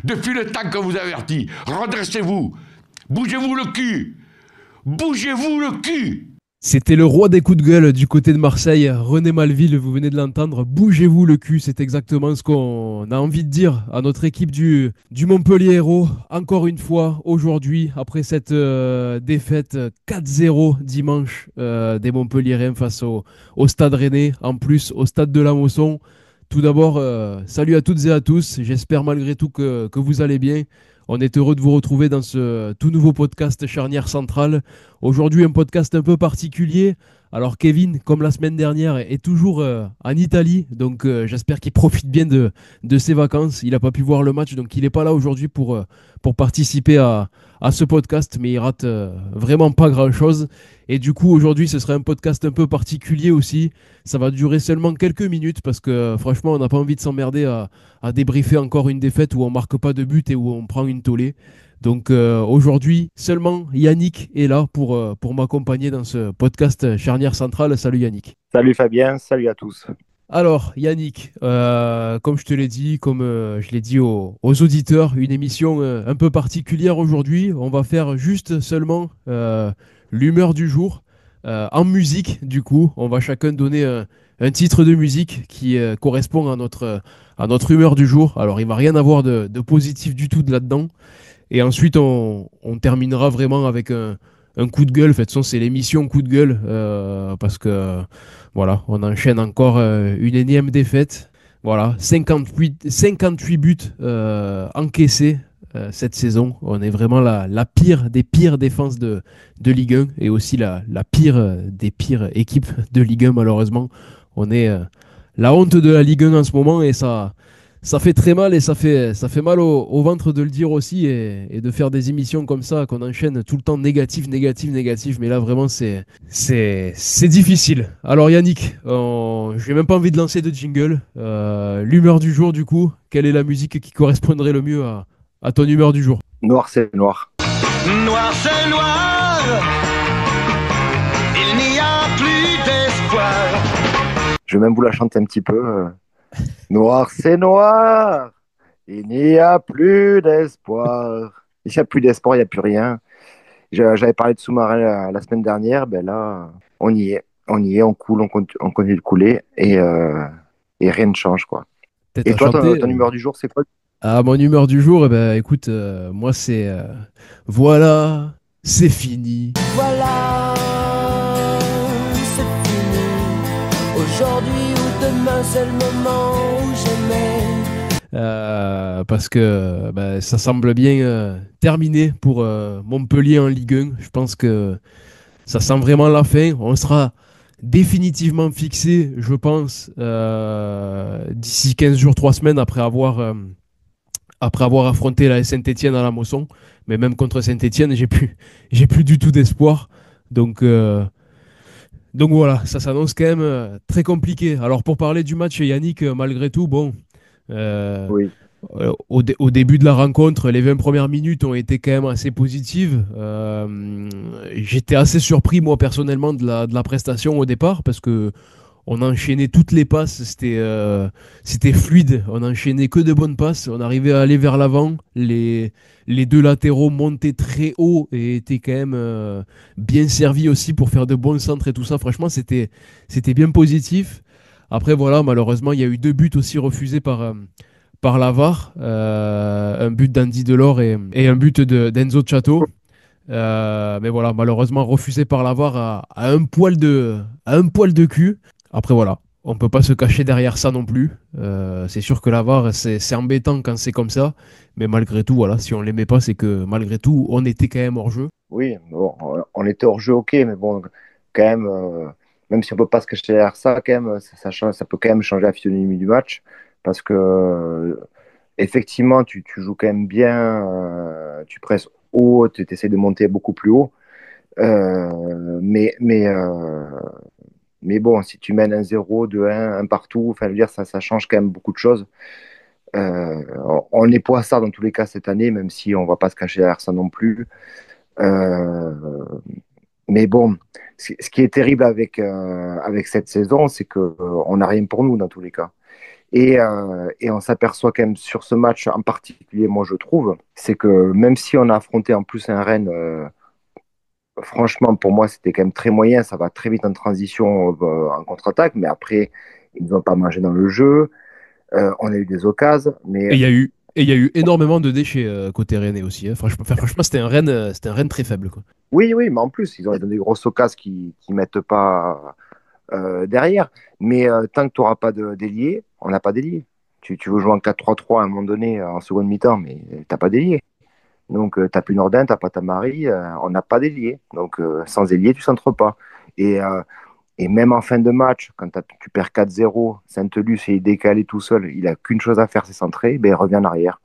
Depuis le temps que vous avertis, redressez-vous. Bougez-vous le cul. Bougez-vous le cul. C'était le roi des coups de gueule du côté de Marseille, René Malville, vous venez de l'entendre. Bougez-vous le cul, c'est exactement ce qu'on a envie de dire à notre équipe du Montpellier Hérault. Encore une fois, aujourd'hui, après cette défaite 4-0 dimanche des Montpelliérains face au Stade Rennais, en plus au Stade de la Mosson. Tout d'abord, salut à toutes et à tous, j'espère malgré tout que vous allez bien. On est heureux de vous retrouver dans ce tout nouveau podcast Charnière Centrale. Aujourd'hui, un podcast un peu particulier. Alors, Kevin, comme la semaine dernière, est toujours en Italie. Donc, j'espère qu'il profite bien de ses vacances. Il n'a pas pu voir le match, donc il n'est pas là aujourd'hui pour participer à ce podcast. Mais il rate vraiment pas grand-chose. Et du coup, aujourd'hui, ce sera un podcast un peu particulier aussi. Ça va durer seulement quelques minutes parce que franchement, on n'a pas envie de s'emmerder à débriefer encore une défaite où on marque pas de but et où on prend une tollée. Donc aujourd'hui, seulement Yannick est là pour m'accompagner dans ce podcast Charnière Centrale. Salut Yannick. Salut Fabien, salut à tous. Alors Yannick, comme je te l'ai dit, comme je l'ai dit aux auditeurs, une émission un peu particulière aujourd'hui. On va faire juste seulement l'humeur du jour en musique. Du coup, on va chacun donner un titre de musique qui correspond à notre humeur du jour. Alors, il ne va rien avoir de positif du tout de là-dedans. Et ensuite, on terminera vraiment avec un coup de gueule. De toute façon, c'est l'émission coup de gueule parce que voilà, on enchaîne encore une énième défaite. Voilà, 58 buts encaissés cette saison. On est vraiment la pire des pires défenses de Ligue 1 et aussi la pire des pires équipes de Ligue 1, malheureusement. On est la honte de la Ligue 1 en ce moment et ça fait très mal et ça fait mal au ventre de le dire aussi et de faire des émissions comme ça qu'on enchaîne tout le temps négatif, négatif, négatif. Mais là, vraiment, c'est difficile. Alors, Yannick, j'ai même pas envie de lancer de jingle. L'humeur du jour, du coup, quelle est la musique qui correspondrait le mieux à ton humeur du jour? Noir, c'est noir. Noir, c'est noir. Il n'y a plus d'espoir. Je vais même vous la chanter un petit peu. Noir, c'est noir. Il n'y a plus d'espoir. Il n'y a plus d'espoir, il n'y a plus rien. J'avais parlé de sous-marin la semaine dernière. Ben là, on y est. On y est, on coule, on continue de couler et rien ne change, quoi. Peut-être Et à toi, chanter. ton humeur du jour, c'est quoi? Ah, mon humeur du jour, eh ben, écoute, moi, c'est voilà, c'est fini. Voilà, c'est fini. Aujourd'hui ou demain, c'est le moment où j'aimais. Parce que ça semble bien terminé pour Montpellier en Ligue 1. Je pense que ça sent vraiment la fin. On sera définitivement fixé, je pense, d'ici 15 jours, 3 semaines après avoir affronté la Saint-Etienne à la Mosson. Mais même contre Saint-Etienne, j'ai plus du tout d'espoir. Donc, donc voilà, ça s'annonce quand même très compliqué. Alors pour parler du match, Yannick, malgré tout, bon, euh, Oui. au début de la rencontre, les 20 premières minutes ont été quand même assez positives. J'étais assez surpris, moi, personnellement, de la prestation au départ, parce que on enchaînait toutes les passes, c'était fluide, on enchaînait que de bonnes passes, on arrivait à aller vers l'avant, les deux latéraux montaient très haut et étaient quand même bien servis aussi pour faire de bons centres et tout ça. Franchement, c'était bien positif. Après, voilà, malheureusement, il y a eu deux buts aussi refusés par la VAR, un but d'Andy Delors et un but d'Enzo Chato. Mais voilà, malheureusement refusé par la VAR à un poil de cul. Après voilà, on peut pas se cacher derrière ça non plus. C'est sûr que la VAR, c'est embêtant quand c'est comme ça. Mais malgré tout, voilà, si on l'aimait pas, c'est que malgré tout, on était quand même hors jeu. Oui, bon, on était hors jeu, ok, mais bon, quand même, même si on peut pas se cacher derrière ça, quand même, ça peut quand même changer la physionomie du match, parce que effectivement, tu joues quand même bien, tu presses haut, tu essaies de monter beaucoup plus haut, euh, mais, mais, euh, mais bon, si tu mènes un zéro 2-1, un partout, enfin, je veux dire, ça change quand même beaucoup de choses. On est poissard dans tous les cas cette année, même si on va pas se cacher derrière ça non plus. Euh, mais bon, ce qui est terrible avec cette saison, c'est qu'on n'a rien pour nous dans tous les cas. Et on s'aperçoit quand même sur ce match en particulier, moi je trouve, c'est que même si on a affronté en plus un Rennes, franchement pour moi c'était quand même très moyen, ça va très vite en transition, en contre-attaque, mais après ils ne vont pas manger dans le jeu. On a eu des occasions, mais Et il y a eu énormément de déchets côté Rennais aussi, hein. Franchement, c'était un Rennes très faible, quoi. oui, oui, mais en plus ils ont donné des grosses occasions qui mettent pas derrière. Mais tant que tu n'auras pas d'ailier, on n'a pas d'ailier. Tu veux jouer en 4-3-3 à un moment donné en seconde mi-temps, mais tu n'as pas d'ailier. Donc, tu n'as plus Nordin, tu n'as pas Tamari, on n'a pas d'ailier. Donc, sans ailier, tu ne centres pas. Et, euh, et même en fin de match, quand tu perds 4-0, Saint-Luce est décalé tout seul, il n'a qu'une chose à faire, c'est centrer, ben, il revient en arrière.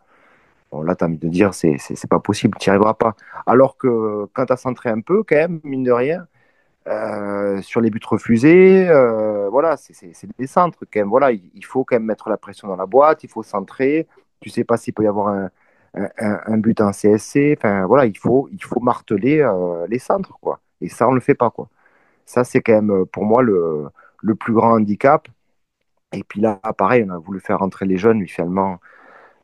Bon, là, tu as envie de dire, c'est pas possible, tu n'y arriveras pas. Alors que quand tu as centré un peu, quand même, mine de rien, sur les buts refusés, voilà, c'est des centres quand même. Voilà, il faut quand même mettre la pression dans la boîte, il faut centrer. Tu sais pas s'il peut y avoir un but en CSC. Enfin, voilà, il faut marteler les centres, quoi. Et ça, on le fait pas, quoi. Ça, c'est quand même pour moi le plus grand handicap. Et puis là, pareil, on a voulu faire rentrer les jeunes, mais finalement,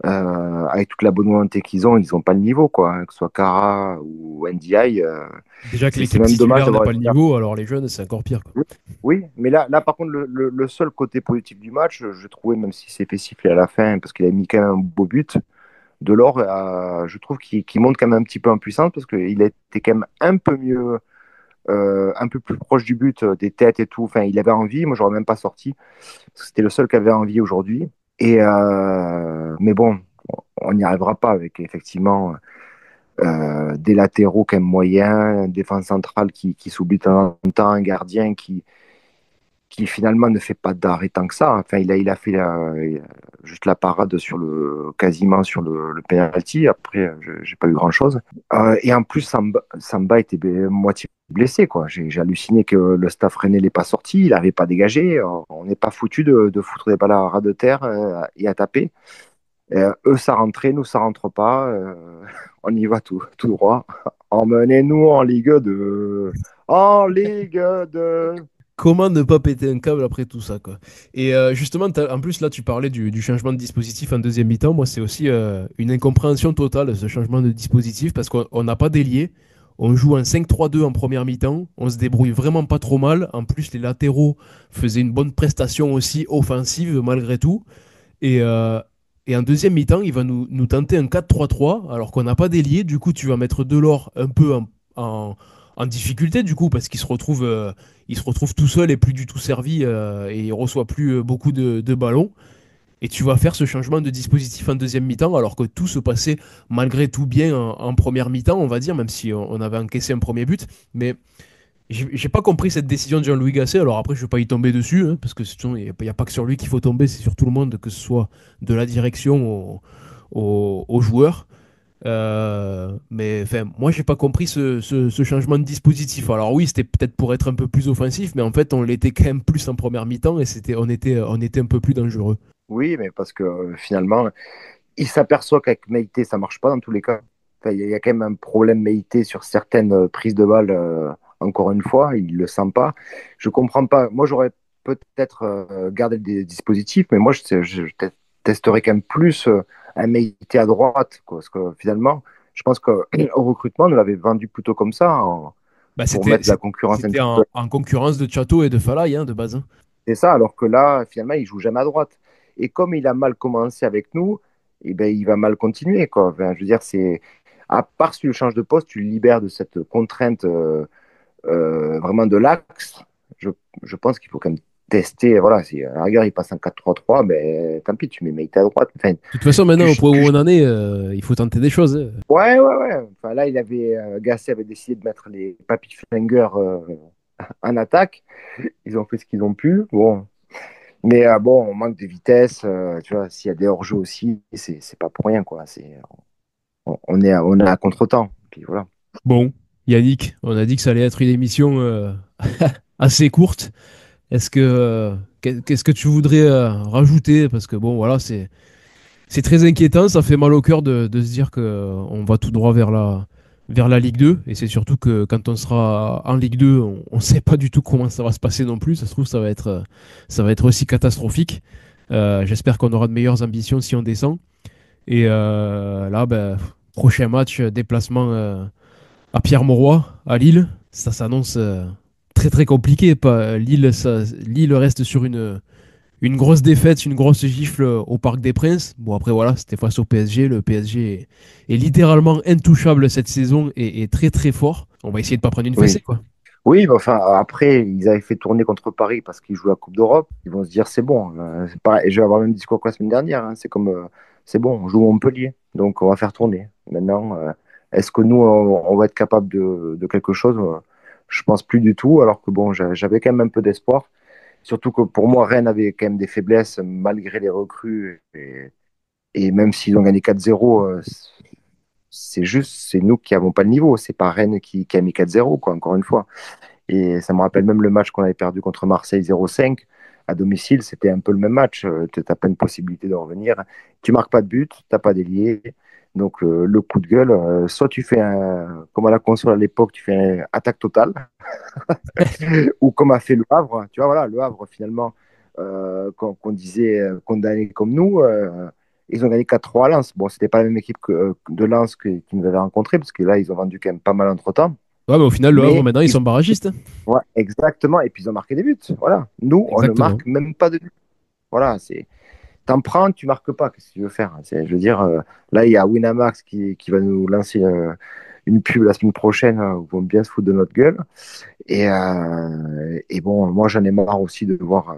avec toute la bonne volonté qu'ils ont, ils n'ont pas le niveau, quoi. Hein, que ce soit Kara ou NDI. Déjà que C'est l'équipe même dommage titulaire n'a d'avoir pas le niveau, alors les jeunes, c'est encore pire, quoi. Oui, mais là par contre, le seul côté positif du match, je trouvais, même si c'est fait siffler à la fin, parce qu'il a mis quand même un beau but, Delors, je trouve qu'il monte quand même un petit peu en puissance, parce qu'il a été quand même un peu mieux, un peu plus proche du but, des têtes et tout. Enfin, il avait envie, moi, j'aurais même pas sorti, parce que c'était le seul qui avait envie aujourd'hui. Mais bon, on n'y arrivera pas avec, effectivement, des latéraux quand même moyens, une défense centrale qui s'oublie de temps en temps, un gardien qui finalement ne fait pas d'arrêt tant que ça. Enfin, il a fait juste la parade quasiment sur le penalty. Après, j'ai pas eu grand-chose. Et en plus, Samba était moitié blessé, quoi. J'ai halluciné que le staff rennais l'ait pas sorti, il n'avait pas dégagé. On n'est pas foutu de foutre des balles à ras de terre et à taper. Eux, ça rentrait, nous, ça rentre pas. On y va tout droit. Emmenez-nous en Ligue 2. En Ligue 2. Comment ne pas péter un câble après tout ça, quoi. Et justement, en plus, là, tu parlais du changement de dispositif en deuxième mi-temps. Moi, c'est aussi une incompréhension totale, ce changement de dispositif, parce qu'on n'a pas d'ailier. On joue en 5-3-2 en première mi-temps. On se débrouille vraiment pas trop mal. En plus, les latéraux faisaient une bonne prestation aussi offensive, malgré tout. Et, euh, et en deuxième mi-temps, il va nous tenter un 4-3-3, alors qu'on n'a pas d'ailier. Du coup, tu vas mettre Delors un peu en, en difficulté, du coup, parce il se retrouve tout seul et plus du tout servi, et il reçoit plus beaucoup de ballons. Et tu vas faire ce changement de dispositif en deuxième mi-temps, alors que tout se passait malgré tout bien en première mi-temps, on va dire, même si on avait encaissé un premier but. Mais j'ai pas compris cette décision de Jean-Louis Gasset. Alors après, je vais pas y tomber dessus, hein, parce que il n'y a pas que sur lui qu'il faut tomber, c'est sur tout le monde, que ce soit de la direction aux joueurs. Mais enfin, moi, j'ai pas compris ce changement de dispositif. Alors oui, c'était peut-être pour être un peu plus offensif, mais en fait, on l'était quand même plus en première mi-temps et on était un peu plus dangereux. Oui, mais parce que finalement, il s'aperçoit qu'avec Meïté, ça marche pas dans tous les cas. Enfin, il y a quand même un problème Meïté sur certaines prises de balles, encore une fois, il le sent pas. Je comprends pas. Moi, j'aurais peut-être gardé le dispositif, mais moi, je testerais quand même plus un Meïté à droite, quoi, parce que finalement, je pense qu'au recrutement, on nous l'avait vendu plutôt comme ça, Bah, pour mettre la concurrence un c'était petit peu. en concurrence de Chateau et de Falaï, hein, de base, hein. C'est ça, alors que là, finalement, il joue jamais à droite. Et comme il a mal commencé avec nous, eh ben, il va mal continuer, quoi. Enfin, je veux dire, à part si tu le changes de poste, tu le libères de cette contrainte vraiment de l'axe. Je, je pense qu'il faut quand même tester. Voilà, si à la rigueur, il passe en 4-3-3, ben, tant pis, tu mets Meïté à droite. Enfin, De toute façon, maintenant, au point où on en est, il faut tenter des choses, hein. ouais, ouais, ouais. Enfin, là, Gasset avait décidé de mettre les Papy Fingers en attaque. Ils ont fait ce qu'ils ont pu. Bon, mais bon, on manque de vitesse. Tu vois, s'il y a des hors-jeux aussi, c'est pas pour rien, quoi. On est à contre-temps. Puis voilà. Bon, Yannick, on a dit que ça allait être une émission assez courte. Qu'est-ce que tu voudrais rajouter? Parce que bon, voilà, c'est très inquiétant, ça fait mal au cœur de se dire qu'on va tout droit vers la Ligue 2. Et c'est surtout que quand on sera en Ligue 2, on ne sait pas du tout comment ça va se passer non plus. Ça se trouve, ça va être aussi catastrophique. J'espère qu'on aura de meilleures ambitions si on descend. Et là, prochain match, déplacement à Pierre-Mauroy, à Lille. Ça s'annonce très très compliqué. Lille reste sur une grosse défaite, une grosse gifle au Parc des Princes. Bon, après, voilà, c'était face au PSG. Le PSG est littéralement intouchable cette saison et très très fort. On va essayer de pas prendre une fessée, Oui. quoi. Oui, mais enfin, après, ils avaient fait tourner contre Paris parce qu'ils jouent la Coupe d'Europe. Ils vont se dire, c'est bon. C'est pareil. Et je vais avoir le même discours que la semaine dernière. C'est comme, c'est bon, on joue Montpellier. Donc, on va faire tourner. Maintenant, est-ce que nous, on va être capable de quelque chose? Je pense plus du tout. Alors que bon, j'avais quand même un peu d'espoir. Surtout que pour moi, Rennes avait quand même des faiblesses malgré les recrues. Et même s'ils ont gagné 4-0, c'est juste, c'est nous qui n'avons pas le niveau. C'est pas Rennes qui a mis 4-0, quoi, encore une fois. Et ça me rappelle même le match qu'on avait perdu contre Marseille 0-5 à domicile. C'était un peu le même match. Tu n'as pas une possibilité de revenir. Tu marques pas de but, tu n'as pas d'ailier. Donc le coup de gueule, soit tu fais comme à la console à l'époque, tu fais une attaque totale, ou comme a fait Le Havre. Tu vois, voilà, Le Havre finalement, qu'on disait condamné comme nous. Ils ont gagné 4-3 à Lens. Bon, c'était pas la même équipe de Lens qui nous avait rencontrés, parce que là, ils ont vendu quand même pas mal entre-temps. Ouais, mais au final, le Havre, Mais maintenant, ils sont barragistes, hein. ouais, exactement. Et puis ils ont marqué des buts. Voilà. Nous, on ne Exactement. marque même pas de buts. Voilà. T'en prends, tu marques pas. Qu'est-ce que tu veux faire? Je veux dire, là, il y a Winamax qui va nous lancer une pub la semaine prochaine où ils vont bien se foutre de notre gueule. Et bon, moi, j'en ai marre aussi de voir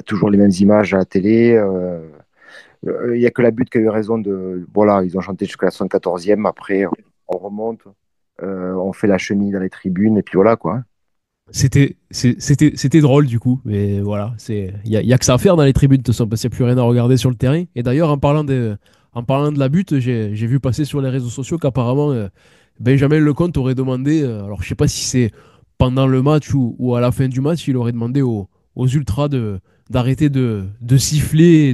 toujours les mêmes images à la télé. Il y a que la but qui a eu raison de. Voilà, ils ont chanté jusqu'à la 74e. Après, on remonte, on fait la chenille dans les tribunes, et puis voilà, quoi. C'était drôle du coup, mais voilà, y a que ça à faire dans les tribunes de toute façon, parce qu'il n'y a plus rien à regarder sur le terrain. Et d'ailleurs, en parlant de la butte, j'ai vu passer sur les réseaux sociaux qu'apparemment Benjamin Lecomte aurait demandé, alors je sais pas si c'est pendant le match ou à la fin du match, il aurait demandé aux ultras d'arrêter de siffler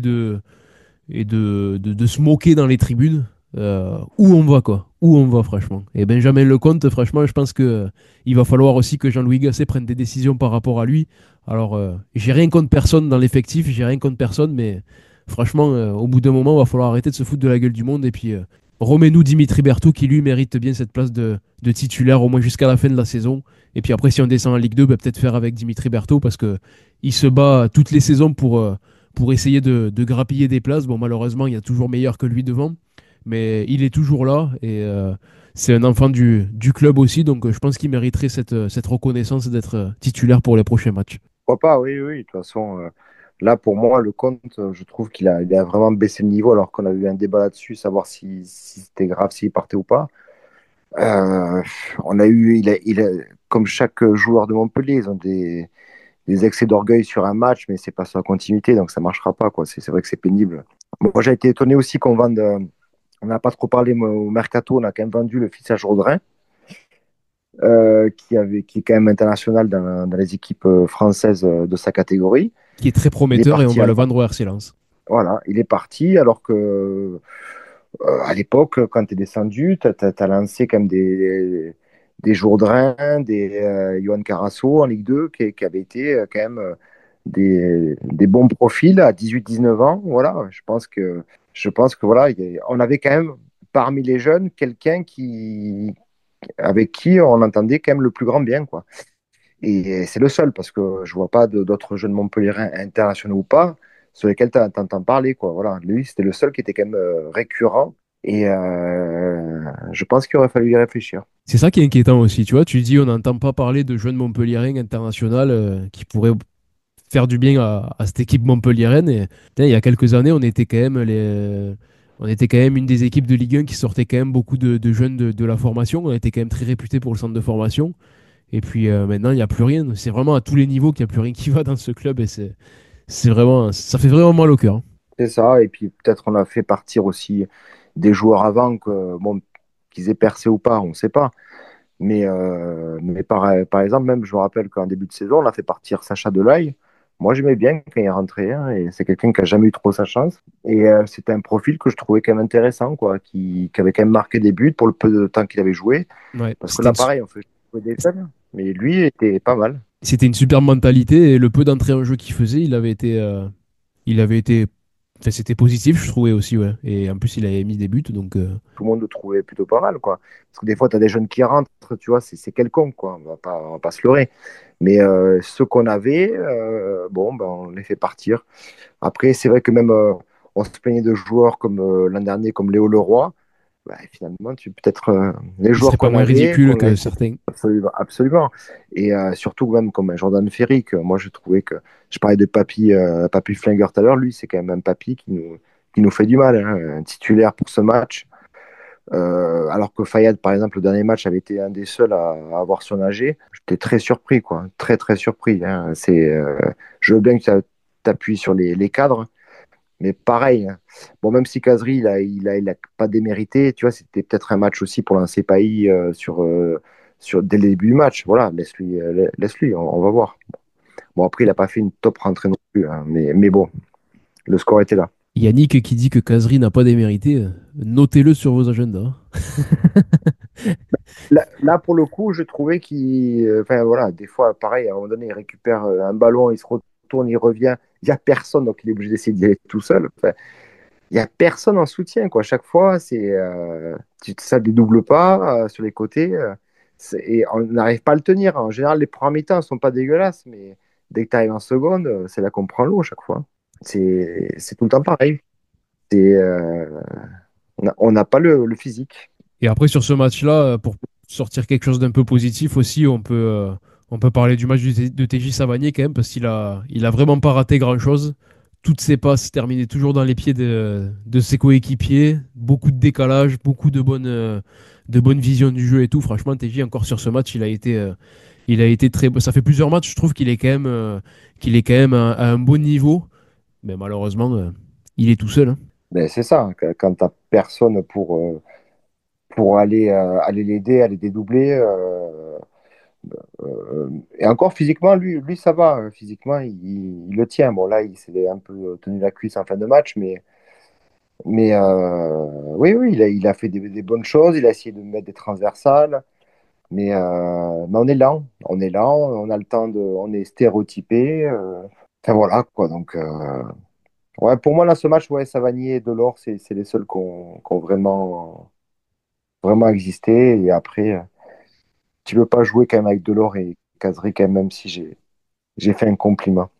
et de se moquer dans les tribunes. Où on va, quoi. Où on va, franchement. Et Benjamin Lecomte, franchement, je pense que il va falloir aussi que Jean-Louis Gasset prenne des décisions par rapport à lui. Alors, j'ai rien contre personne dans l'effectif, j'ai rien contre personne, mais franchement, au bout d'un moment, il va falloir arrêter de se foutre de la gueule du monde. Et puis, remets-nous Dimitri Berthaud, qui lui mérite bien cette place de titulaire, au moins jusqu'à la fin de la saison. Et puis après, si on descend en Ligue 2, peut-être faire avec Dimitri Berthaud, parce que il se bat toutes les saisons pour essayer de grappiller des places. Bon, malheureusement, il y a toujours meilleur que lui devant, mais il est toujours là et c'est un enfant du club aussi, donc je pense qu'il mériterait cette reconnaissance d'être titulaire pour les prochains matchs. Pourquoi pas, oui, oui. De toute façon, là, pour moi, le compte, je trouve qu'il a vraiment baissé le niveau, alors qu'on a eu un débat là-dessus, savoir si c'était grave, s'il partait ou pas. Euh, on a eu, comme chaque joueur de Montpellier, ils ont des excès d'orgueil sur un match, mais c'est pas sur la continuité, donc ça marchera pas, quoi. C'est vrai que c'est pénible. Moi, j'ai été étonné aussi qu'on vende. On n'a pas trop parlé au mercato, on a quand même vendu le fils à Jourdain, qui est quand même international dans les équipes françaises de sa catégorie. Qui est très Il est prometteur et on parti va le vendre au RC Lens. voilà, il est parti alors que à l'époque, quand tu es descendu, tu as lancé quand même des Jourdain, des Johan Carasso en Ligue 2 qui avaient été quand même des bons profils à 18-19 ans. Voilà, je pense que voilà, on avait quand même parmi les jeunes quelqu'un avec qui on entendait quand même le plus grand bien, quoi. Et c'est le seul, parce que je vois pas d'autres jeunes Montpellierins internationaux ou pas, sur lesquels tu entends parler, quoi. Voilà. Lui, c'était le seul qui était quand même récurrent. Et je pense qu'il aurait fallu y réfléchir. C'est ça qui est inquiétant aussi, tu vois. Tu dis, on n'entend pas parler de jeunes Montpelliérains internationaux qui pourraient faire du bien à cette équipe montpelliéraine. Et putain, il y a quelques années, on était quand même une des équipes de Ligue 1 qui sortait quand même beaucoup de jeunes de la formation. On était quand même très réputé pour le centre de formation. Et puis maintenant, il n'y a plus rien. C'est vraiment à tous les niveaux qu'il n'y a plus rien qui va dans ce club. Et c'est vraiment, ça fait vraiment mal au cœur. C'est ça. Et puis peut-être on a fait partir aussi des joueurs avant, bon, qu'ils aient percé ou pas, on ne sait pas. Mais par exemple, même je me rappelle qu'en début de saison, on a fait partir Sacha Delay. Moi, j'aimais bien quand il est rentré, hein, et c'est quelqu'un qui n'a jamais eu trop sa chance. Et c'était un profil que je trouvais quand même intéressant, quoi, qui avait quand même marqué des buts pour le peu de temps qu'il avait joué. Ouais, Parce que là, pareil, on fait jouer des jeunes, mais lui était pas mal. c'était une super mentalité. Et le peu d'entrée en jeu qu'il faisait, il avait été il avait été. Enfin, c'était positif, je trouvais aussi, ouais. Et en plus, il avait mis des buts, donc. Tout le monde le trouvait plutôt pas mal, quoi. Parce que des fois, tu as des jeunes qui rentrent, tu vois, c'est quelconque, quoi. On va pas se leurrer. Mais ceux qu'on avait, bon, ben, on les fait partir. Après, c'est vrai que même on se plaignait de joueurs comme l'an dernier, comme Léo Leroy. Bah, finalement, peut-être les Il joueurs serait pas qu'on moins avait, ridicule qu'on que laisse certains. absolument, absolument. Et surtout même comme un Jordan Ferry, que moi je trouvais que je parlais de Papy Flingueur tout à l'heure, lui c'est quand même un Papy qui nous fait du mal, hein, un titulaire pour ce match. Alors que Fayad, par exemple, le dernier match avait été un des seuls à avoir surnagé. J'étais très surpris, quoi, très très surpris. Hein. Je veux bien que tu appuies sur les cadres, mais pareil, hein. Bon, même si Kazri, il a pas démérité, tu vois, c'était peut-être un match aussi pour lancer Pailly dès le début du match. Voilà, laisse-lui, on va voir. Bon, après, il n'a pas fait une top rentrée non plus, hein, mais bon, le score était là. Yannick qui dit que Kazri n'a pas démérité, notez-le sur vos agendas. Là, pour le coup, je trouvais enfin, voilà, des fois, pareil, à un moment donné, il récupère un ballon, il se retourne, il revient, il n'y a personne, donc il est obligé d'essayer d'y aller tout seul. Enfin, il n'y a personne en soutien, quoi. Chaque fois, ça ne dédouble pas sur les côtés. Et on n'arrive pas à le tenir. En général, les premiers mi-temps ne sont pas dégueulasses, mais dès que tu arrives en seconde, c'est là qu'on prend l'eau chaque fois. C'est tout le temps pareil. C'est, euh, on n'a pas le physique. Et après, sur ce match-là, pour sortir quelque chose d'un peu positif aussi, on peut parler du match de TJ Savanier quand même, parce qu'il a vraiment pas raté grand-chose. Toutes ses passes terminaient toujours dans les pieds de ses coéquipiers. Beaucoup de décalage, beaucoup de bonnes visions du jeu et tout. Franchement, TJ, encore sur ce match, il a été très bon. Ça fait plusieurs matchs, je trouve qu'il est quand même à un bon niveau. Mais malheureusement, il est tout seul, hein. Mais c'est ça, hein, quand tu n'as personne pour aller l'aider, aller dédoubler. Et encore physiquement, lui ça va. Physiquement, il le tient. Bon, là, il s'est un peu tenu la cuisse en fin de match, mais oui, il a fait des bonnes choses. Il a essayé de mettre des transversales. Mais on est lent. On est lent. On a le temps on est stéréotypé. Enfin, voilà, quoi. Donc, ouais, pour moi, là, ce match, ouais, Savanier et Delors, c'est les seuls qui ont vraiment existé. Et après, tu peux pas jouer quand même avec Delors et Kazri, quand même si j'ai fait un compliment.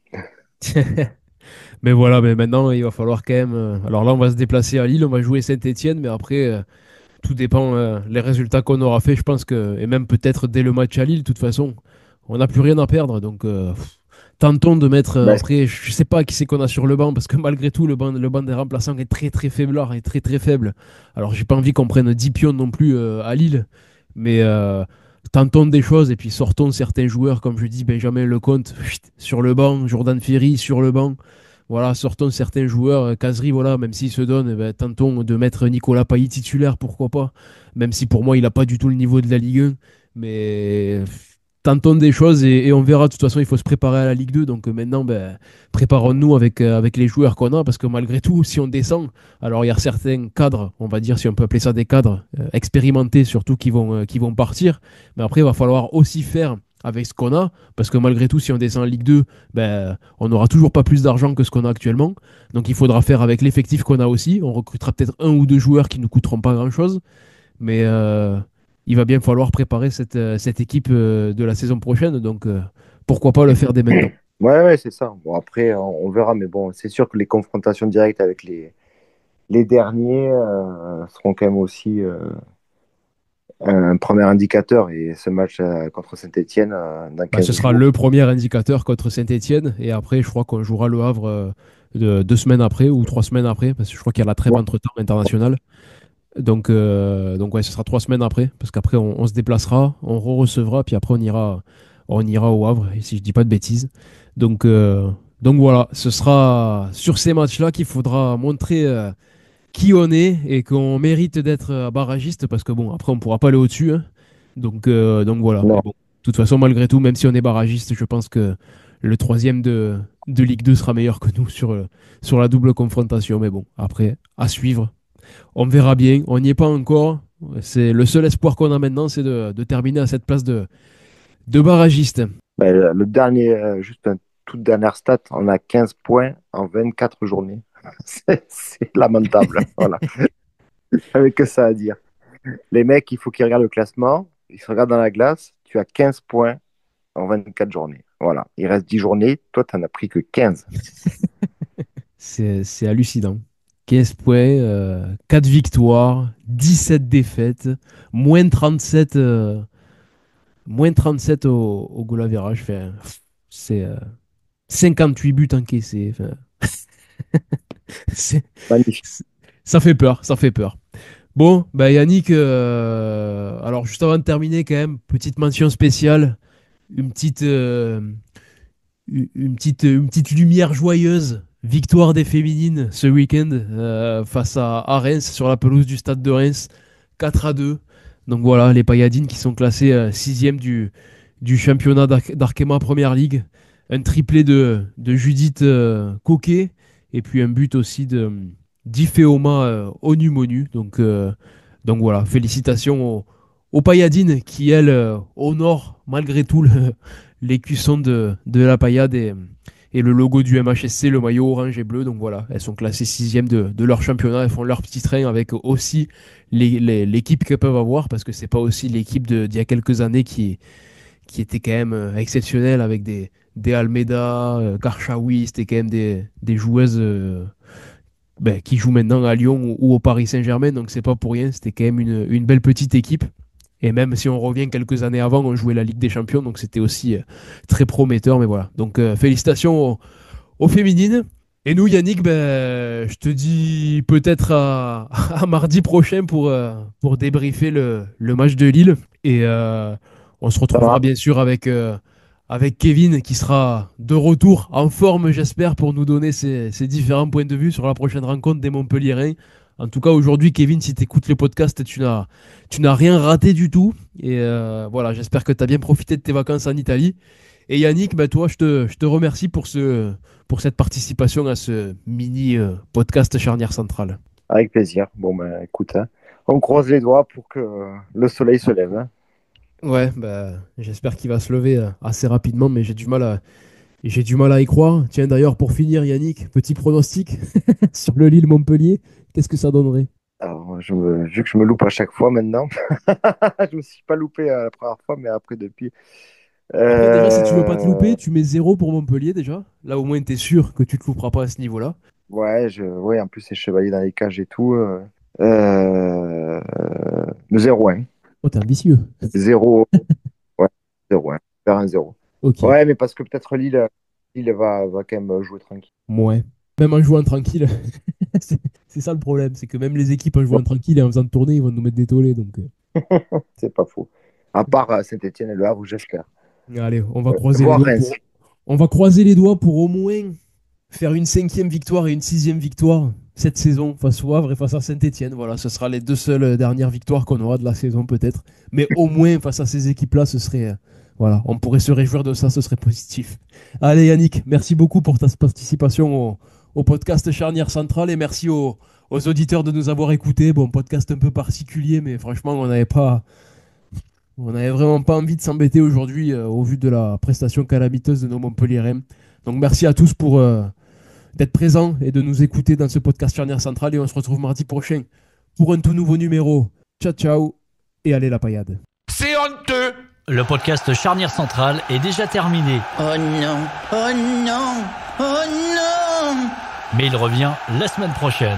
Mais voilà, mais maintenant, il va falloir quand même. Alors là, on va se déplacer à Lille, on va jouer Saint-Étienne, mais après, tout dépend les résultats qu'on aura fait. Je pense que, et même peut-être dès le match à Lille, de toute façon, on n'a plus rien à perdre. Donc, tentons de mettre. Ben, Après, je sais pas qui c'est qu'on a sur le banc, parce que malgré tout, le banc des remplaçants est très très faiblard et très très faible. Alors, j'ai pas envie qu'on prenne 10 pions non plus à Lille, mais tentons des choses et puis sortons certains joueurs, comme je dis, Benjamin Lecomte sur le banc, Jordan Ferry sur le banc. Voilà, sortons certains joueurs. Kazri, voilà, même s'il se donne, eh ben, tentons de mettre Nicolas Pailly titulaire, pourquoi pas. Même si pour moi, il n'a pas du tout le niveau de la Ligue 1. Mais tentons des choses et on verra. De toute façon, il faut se préparer à la Ligue 2. Donc maintenant, ben, préparons-nous avec les joueurs qu'on a. Parce que malgré tout, si on descend, alors il y a certains cadres, on va dire, si on peut appeler ça des cadres, expérimentés surtout, qui vont partir. Mais après, il va falloir aussi faire avec ce qu'on a, parce que malgré tout, si on descend en Ligue 2, ben, on n'aura toujours pas plus d'argent que ce qu'on a actuellement. Donc il faudra faire avec l'effectif qu'on a aussi. On recrutera peut-être un ou deux joueurs qui ne nous coûteront pas grand-chose, mais il va bien falloir préparer cette équipe de la saison prochaine. Donc pourquoi pas le faire dès maintenant. ouais, c'est ça. Bon, après, on verra, mais bon, c'est sûr que les confrontations directes avec les derniers seront quand même aussi un premier indicateur. Et ce match contre Saint-Etienne dans Ben, 15 ce sera jours. le premier indicateur contre Saint-Etienne, et après, je crois qu'on jouera le Havre 2 semaines après ou 3 semaines après, parce que je crois qu'il y a la trêve Ouais. entre-temps internationale. Donc ouais, ce sera 3 semaines après, parce qu'après on se déplacera, on recevra, puis après on ira au Havre, et si je dis pas de bêtises. Donc, euh, donc voilà, ce sera sur ces matchs-là qu'il faudra montrer qui on est et qu'on mérite d'être barragiste, parce que bon, après on pourra pas aller au-dessus, hein. Donc voilà. Mais Non. bon, de toute façon, malgré tout, même si on est barragiste, je pense que le troisième de Ligue 2 sera meilleur que nous sur la double confrontation. Mais bon, après, à suivre. On verra bien. On n'y est pas encore. C'est le seul espoir qu'on a maintenant, c'est de terminer à cette place de barragiste. Ben, le dernier, juste un toute dernière stat, on a 15 points en 24 journées. C'est lamentable. Voilà. Avec que ça à dire. Les mecs, il faut qu'ils regardent le classement. Ils se regardent dans la glace. Tu as 15 points en 24 journées. Voilà. Il reste 10 journées. Toi, tu n'en as pris que 15. C'est hallucinant. 15 points, 4 victoires, 17 défaites, moins 37, moins 37 au goal average. Enfin, c'est 58 buts encaissés. Enfin, c'est- Magnifique. ça fait peur, ça fait peur. Bon, bah Yannick, alors juste avant de terminer, quand même, petite mention spéciale, une petite, une petite lumière joyeuse. Victoire des féminines ce week-end face à Reims sur la pelouse du stade de Reims, 4-2. Donc voilà, les Payadines qui sont classées 6e du championnat d'Arkema Première League. Un triplé de Judith Coquet et puis un but aussi d'Ifeoma Onumonu. Donc voilà, félicitations aux Payadines qui, elles, honorent malgré tout l'écusson de la Payade et le logo du MHSC, le maillot orange et bleu. Donc voilà, elles sont classées 6e de leur championnat. Elles font leur petit train avec aussi l'équipe qu'elles peuvent avoir, parce que c'est pas aussi l'équipe d'il y a quelques années qui était quand même exceptionnelle avec des Almeida, Karchaoui. C'était quand même des joueuses qui jouent maintenant à Lyon ou au Paris Saint-Germain. Donc c'est pas pour rien, c'était quand même une belle petite équipe. Et même si on revient quelques années avant, on jouait la Ligue des Champions, donc c'était aussi très prometteur. Mais voilà, donc félicitations aux féminines. Et nous, Yannick, je te dis peut-être à mardi prochain pour débriefer le match de Lille. Et on se retrouvera bien sûr avec Kevin qui sera de retour en forme, j'espère, pour nous donner ses différents points de vue sur la prochaine rencontre des Montpelliérains. En tout cas, aujourd'hui, Kevin, si tu écoutes le podcast, tu n'as rien raté du tout. Et voilà, j'espère que tu as bien profité de tes vacances en Italie. Et Yannick, toi, je te remercie pour cette participation à ce mini podcast Charnière Centrale. Avec plaisir. Bon, écoute, hein, on croise les doigts pour que le soleil se lève. Hein. Ouais, j'espère qu'il va se lever assez rapidement, mais j'ai du mal à y croire. Tiens, d'ailleurs, pour finir, Yannick, petit pronostic sur le Lille-Montpellier. Qu'est-ce que ça donnerait? Alors, vu que je me loupe à chaque fois maintenant, je me suis pas loupé la première fois, mais après, depuis. Après, déjà, si tu veux pas te louper, tu mets 0 pour Montpellier, déjà. Là, au moins, tu es sûr que tu te louperas pas à ce niveau-là. Ouais, en plus, c'est chevalier dans les cages et tout. 0, hein. Oh, t'es ambitieux. 0. Ouais, 0, hein. Faire un 0. Ok. Ouais, mais parce que peut-être Lille va quand même jouer tranquille. Ouais. Même en jouant tranquille. C'est ça le problème, c'est que même les équipes en jouant tranquille et en faisant tourner, ils vont nous mettre des tollés. Donc... C'est pas faux. À part Saint-Etienne et Le Havre, j'espère. Allez, on va croiser les doigts pour au moins faire une 5e victoire et une 6e victoire cette saison face au Havre et face à Saint-Etienne. Voilà, ce sera les 2 seules dernières victoires qu'on aura de la saison peut-être. Mais au moins face à ces équipes-là, ce serait... voilà, on pourrait se réjouir de ça, ce serait positif. Allez Yannick, merci beaucoup pour ta participation au podcast Charnière Centrale et merci aux auditeurs de nous avoir écoutés. Bon, podcast un peu particulier, mais franchement, on n'avait vraiment pas envie de s'embêter aujourd'hui au vu de la prestation calamiteuse de nos Montpelliérains. Donc merci à tous pour d'être présents et de nous écouter dans ce podcast Charnière Centrale et on se retrouve mardi prochain pour un tout nouveau numéro. Ciao ciao et allez la paillade. C'est honteux. Le podcast Charnière Centrale est déjà terminé. Oh non, oh non, oh non. Mais il revient la semaine prochaine.